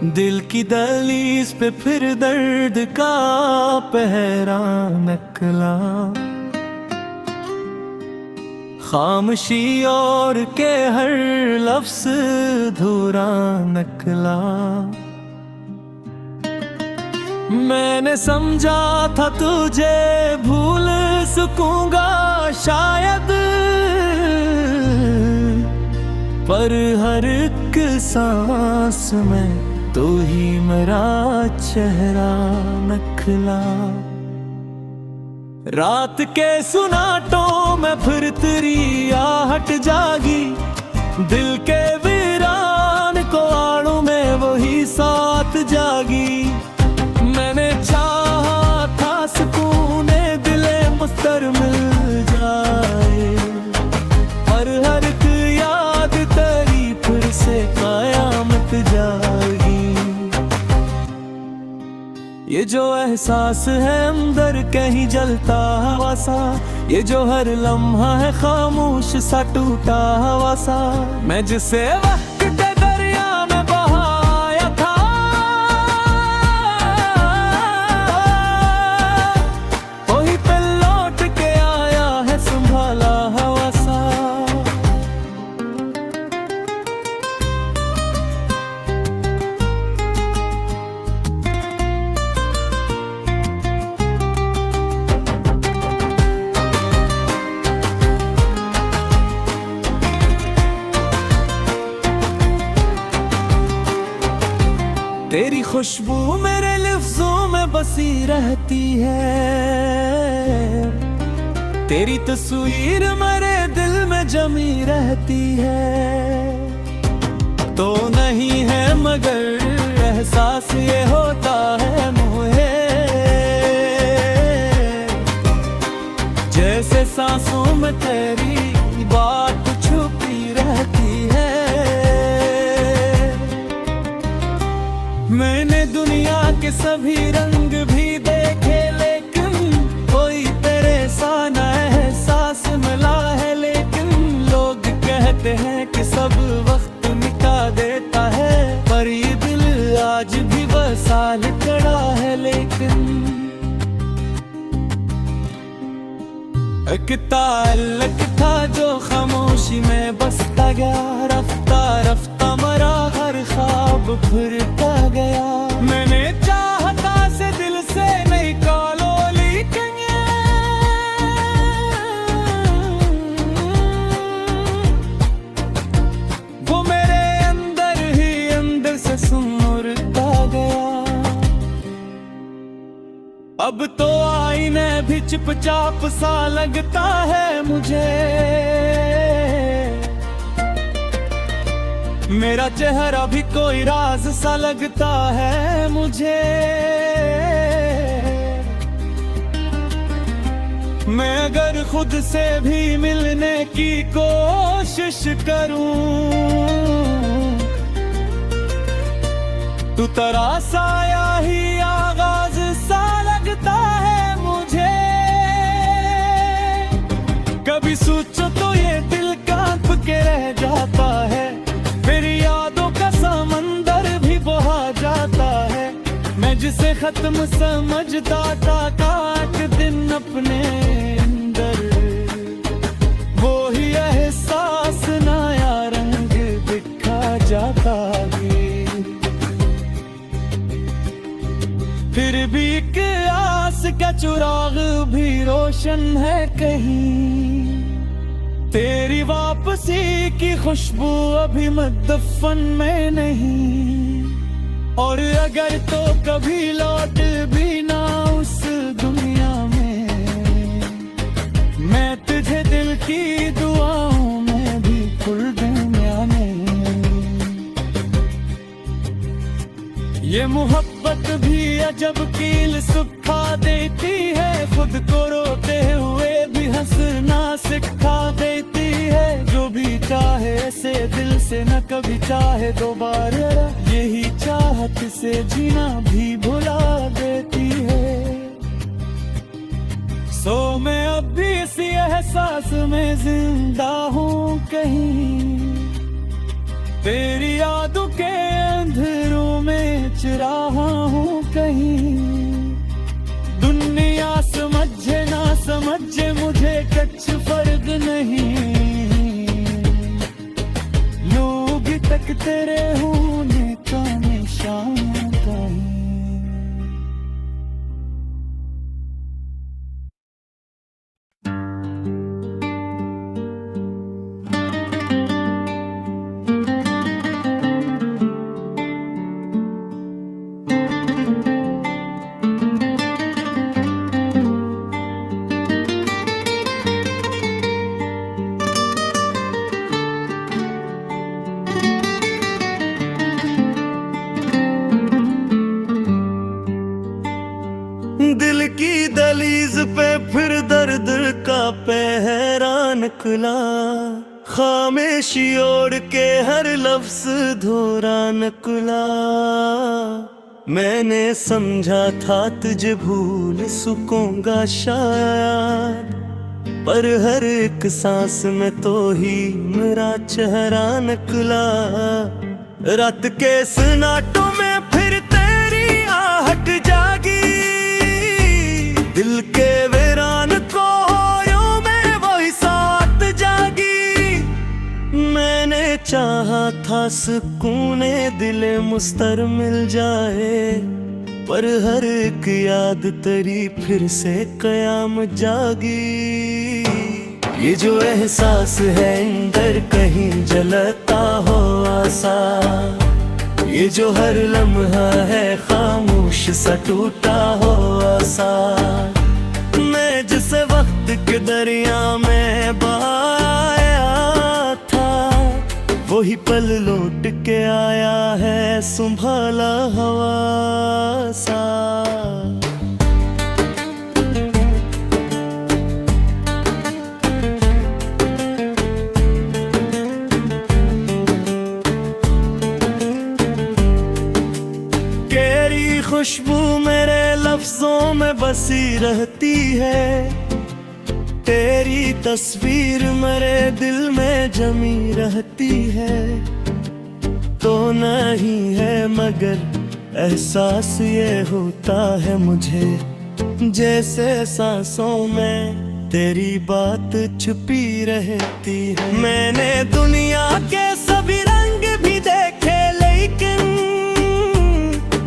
दिल की दहलीज पे फिर दर्द का पहरा नकला, खामोशी और के हर लफ्ज धूरा नकला। मैंने समझा था तुझे भूल सकूंगा शायद, पर हर एक सांस में तू ही मेरा चेहरा नखला। रात के सुनाटों में फिर तेरी आहट जागी, दिल के वीरान को आड़ों में वही साथ जागी। मैंने चाहा था सुकूने दिले मुस्तर मिल जाए, पर हर एक याद तेरी फिर से कयामत जागी। ये जो एहसास है अंदर कहीं जलता हवा सा, ये जो हर लम्हा है खामोश सा टूटा हवा सा, मैं जिसे वक्त के दरिया में बहाया था, वही पे लौट के आया है संभाला हवा सा। तेरी खुशबू मेरे लफ्जों में बसी रहती है, तेरी तस्वीर मेरे दिल में जमी रहती है। तो नहीं है मगर एहसास ये होता है मुझे, जैसे सांसों में तेरी बात छुपी रहती है। मैंने दुनिया के सभी रंग भी देखे, लेकिन कोई तेरे सा ना एहसास मिला है। लेकिन लोग कहते हैं कि सब वक्त मिटा देता है, पर ये दिल आज भी बसाल खड़ा है। लेकिन एक ताल्लुक था जो खामोशी में बसता गया, रफ्ता रफ्ता मरा हर ख्वाब फिरता गया। मैंने चाहता से दिल से नहीं कालो, लेकिन वो मेरे अंदर ही अंदर से सुमुरता गया। अब तो आईने भी चुपचाप सा लगता है मुझे, मेरा चेहरा भी कोई राज सा लगता है मुझे। मैं अगर खुद से भी मिलने की कोशिश करूं, तू तरासा या ही आगाज सा लगता है मुझे। कभी सोचो तो ये दिल कांप के रह जाता है, फिर यादों का समंदर भी बहा जाता है। मैं जिसे खत्म समझता था काट दिन अपने अंदर, वो ही एहसास नया रंग दिखा जाता है। फिर भी एक आस का चिराग भी रोशन है कहीं, तेरी वापसी की खुशबू अभी मदफन में नहीं। और अगर तो कभी लौट भी ना उस दुनिया में, मैं तुझे दिल की दुआओं में भी फुल दुनिया में। ये मोहब्बत भी अजब कील सुखा देती है, खुद को रोते हुए भी हंसना सिखा देती है। जो भी चाहे ऐसे दिल से न कभी चाहे दोबारा, यही चाहत से जीना भी भुला देती है। सो मैं अब भी इसी एहसास में जिंदा हूँ कहीं, तेरी यादों के अंधेरों में सोच रहा हूँ कहीं। दुनिया समझे ना समझे मुझे कुछ फर्क नहीं, लोग तकते रहे होने का निशान कहीं। दिल की दहलीज पे फिर दर्द का पहरा निकला, खामोशी ओढ़ के हर लफ्ज धोरा निकला। मैंने समझा था तुझे भूल सकूंगा शायद, पर हर एक सांस में तो ही मेरा चेहरा निकला। रात के सन्नाटों में फिर तेरी आहट जागी, दिल के वीरान को होयों में वही साथ जागी। मैंने चाहा था सुकूने दिले मुस्तर मिल जाए, पर हर एक याद तेरी फिर से कयाम जागी। ये जो एहसास है अंदर कहीं जलता हो आसा, ये जो हर लम्हा है खामोश सा टूटा हो आसा। मैं जिसे वक्त के दरिया में बहाया था, वही पल लौट के आया है संभाला हवा सा। खुशबू मेरे लफ्जों में बसी रहती है, तेरी तस्वीर मेरे दिल में जमी रहती है। तो नहीं है मगर एहसास ये होता है मुझे, जैसे सांसों में तेरी बात छुपी रहती है। मैंने दुनिया के सभी रंग भी देखे, लेकिन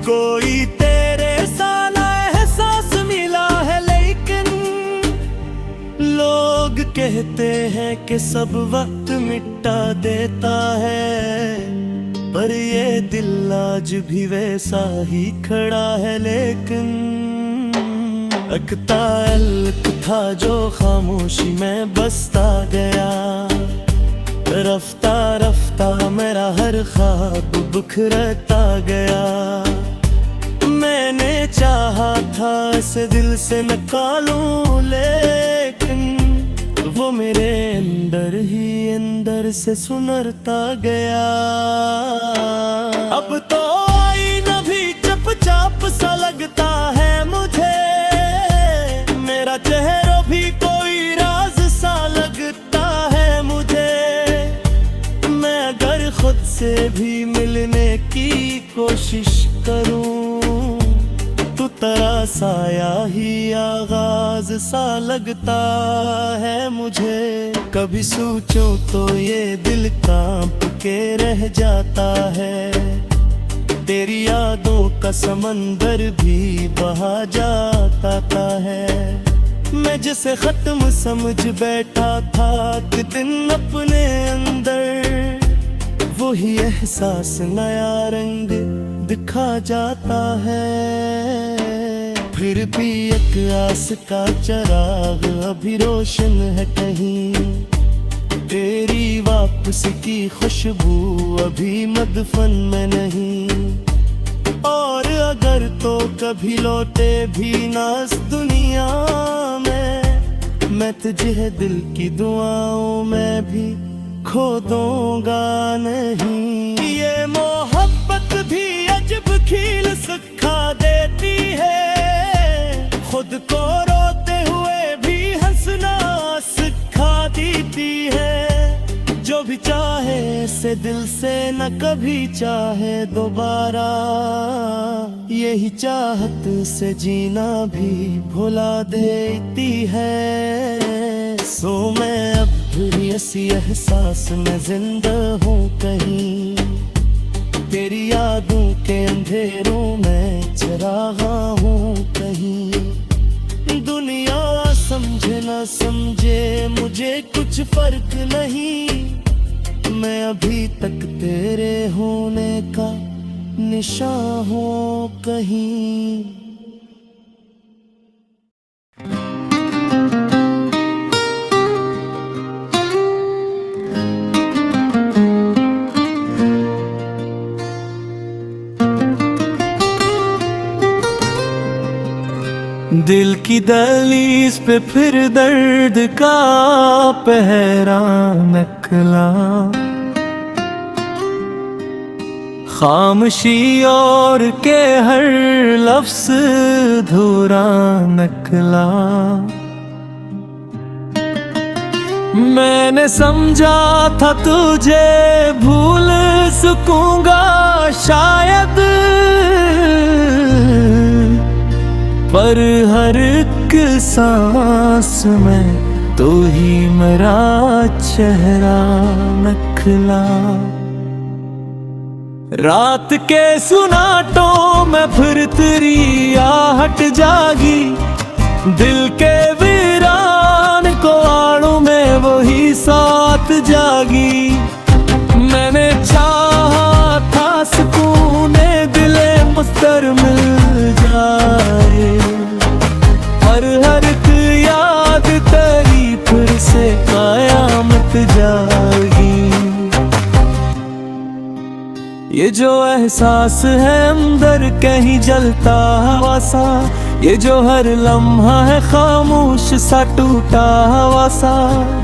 कोई तेरे साला एहसास मिला है। लेकिन लोग कहते हैं कि सब वक्त मिटा देता है, पर ये दिल आज भी वैसा ही खड़ा है। लेकिन अकता अलग था जो खामोशी में बसता गया, रफ्ता रफ्ता मेरा हर ख्वाब बिखरता गया। मैंने चाहा था इसे दिल से निकालूं, लेकिन वो मेरे अंदर ही अंदर से सुनरता गया। अब तो आईना भी चुपचाप सा लगता है मुझे, मेरा चेहरा भी कोई राज सा लगता है मुझे। मैं अगर खुद से भी मिलने की कोशिश करूं, तो तेरा साया ही आगाज सा लगता है मुझे। कभी सोचूं तो ये दिल कांप के रह जाता है, तेरी यादों का समंदर भी बहा जाता है। मैं जिसे खत्म समझ बैठा था कि दिन अपने अंदर, वही एहसास नया रंग दिखा जाता है। फिर भी एक आस का चिराग अभी रोशन है कहीं, तेरी वापसी की खुशबू अभी मदफन में नहीं। और अगर तो कभी लौटे भी ना इस दुनिया में, मैं तुझे दिल की दुआओं में भी खो दूंगा नहीं। ये मोहब्बत भी अजब खील सिखा देती है, खुद को रोते हुए भी हंसना सिखा देती है। जो भी चाहे जिसे दिल से न कभी चाहे दोबारा, यही चाहत से जीना भी भुला देती है। सो मैं अब भी इसी एहसास में जिंदा हूँ कहीं, तेरी यादों के अंधेरों में चरागा हूँ कहीं। दुनिया समझे न समझे मुझे कुछ फर्क नहीं, मैं अभी तक तेरे होने का निशान हूँ कहीं। दिल की दहलीज पे फिर दर्द का पहरा निकला, खामोशी और के हर लफ्ज धूरा निकला। मैंने समझा था तुझे भूल सकूंगा शायद, पर हर एक सांस में तू ही मेरा चेहरा निकला। रात के सुनाटों में फिर तेरी आहट जागी, दिल के वीरान को आड़ों में वही साथ जागी। मैंने चाहा था सुकून दिले मुस्तर मिल जाए, पर हर एक याद तेरी फिर से कयामत जागी। ये जो एहसास है अंदर कहीं जलता हवा सा, ये जो हर लम्हा है खामोश सा टूटा हवा सा,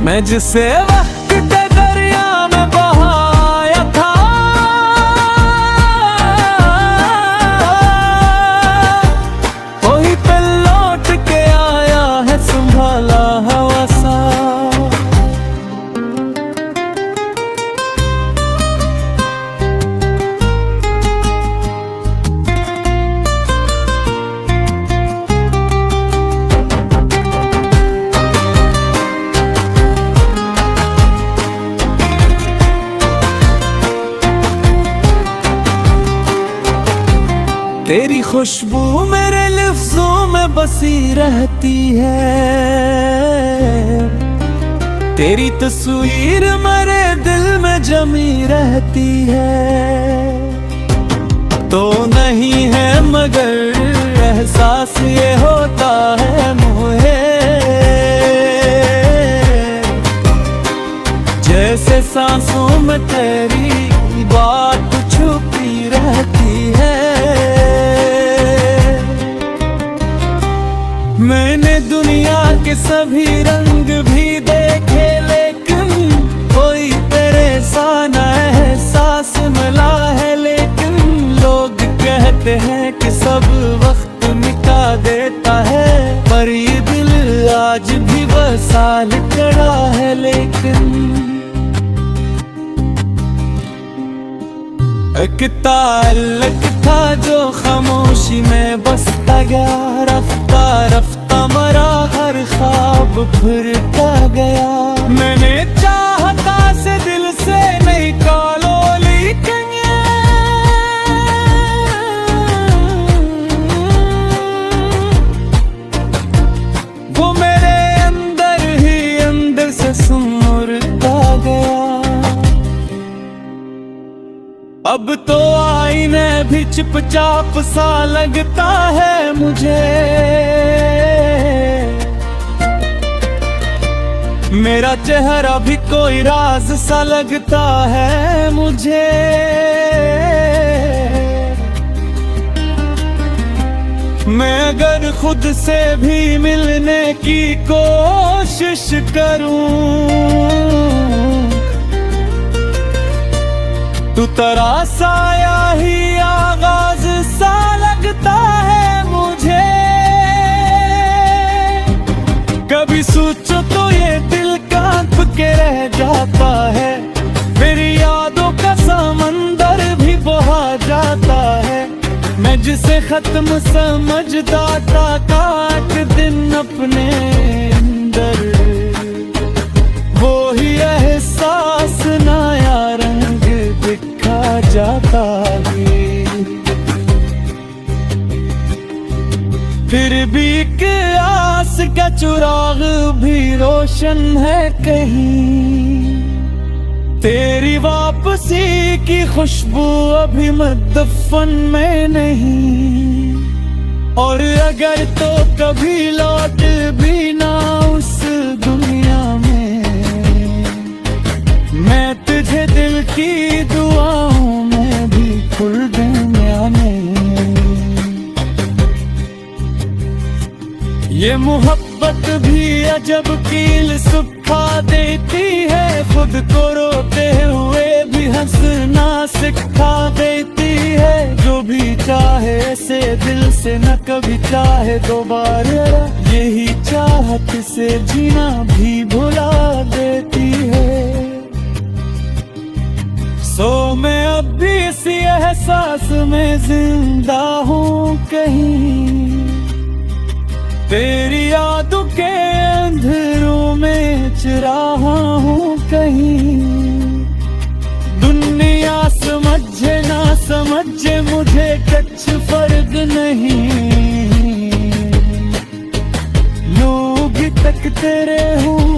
मैं जिसे वक्त के दरिया में बहाया था, वही पे लौट के आया है संभाला हवा सा। तेरी खुशबू मेरे लफ्जों में बसी रहती है, तेरी तस्वीर मेरे दिल में जमी रहती है। तो नहीं है मगर एहसास ये होता है मुझे, जैसे सांसों में तेरी बात छुपी रहती है। मैंने दुनिया के सभी रंग भी देखे, लेकिन कोई तेरे सा न एहसास मिला है। लेकिन लोग कहते हैं कि सब वक्त मिटा देता है, पर ये दिल आज भी वसाल खड़ा है। लेकिन एक ताल्लुक था जो खामोशी में बसता गया, रफ्ता रफ्ता मरा हर ख्वाब फिर का गया। मैंने चाहता से दिल से नहीं कालो, लेकिन वो मेरे अंदर ही अंदर से सुमुरता गया। अब तो आईने भी चुपचाप सा लगता है मुझे, मेरा चेहरा भी कोई राज सा लगता है मुझे। मैं अगर खुद से भी मिलने की कोशिश करूं, तू तरासाया ही आगाज सा लगता है मुझे। कभी सोचो तो ये दिल कांप के रह जाता है, मेरी यादों मैं जिसे खत्म समझता था काट दिन अपने अंदर, वो ही एहसास नया रंग दिखा जाता है। फिर भी एक आस का चिराग भी रोशन है कहीं, तेरी वापसी की खुशबू अभी मदफन में नहीं। और अगर तो कभी लौट भी ना उस दुनिया में, मैं तुझे दिल की दुआओं में भी खुल आने। ये मोहब्बत भी अजब कील सुखा देती है, खुद को रोते हुए भी हंसना सिखा देती है। जो भी चाहे ऐसे दिल से न कभी चाहे दोबारा, यही चाहत से जीना भी भुला देती है। सो मैं अब भी इसी एहसास में जिंदा हूँ कहीं, तेरी यादों के अंधेरों में चिराहा हूँ कहीं। दुनिया समझे ना समझे मुझे कुछ फर्क नहीं, लोग तकते रहे हूँ